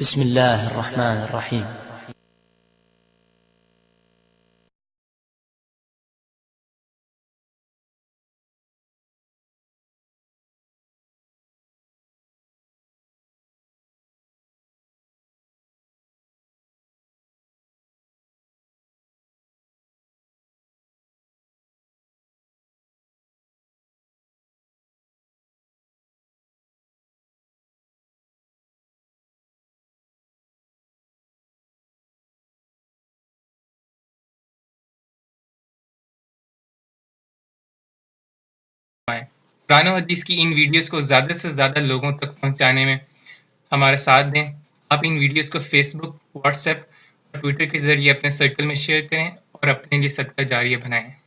بسم الله الرحمن الرحيم. कुरान और हदीस की इन वीडियोस को ज़्यादा से ज़्यादा लोगों तक पहुंचाने में हमारा साथ दें। आप इन वीडियोस को फेसबुक, व्हाट्सएप और ट्विटर के ज़रिए अपने सर्कल में शेयर करें और अपने लिए सदका जारिया बनाएं।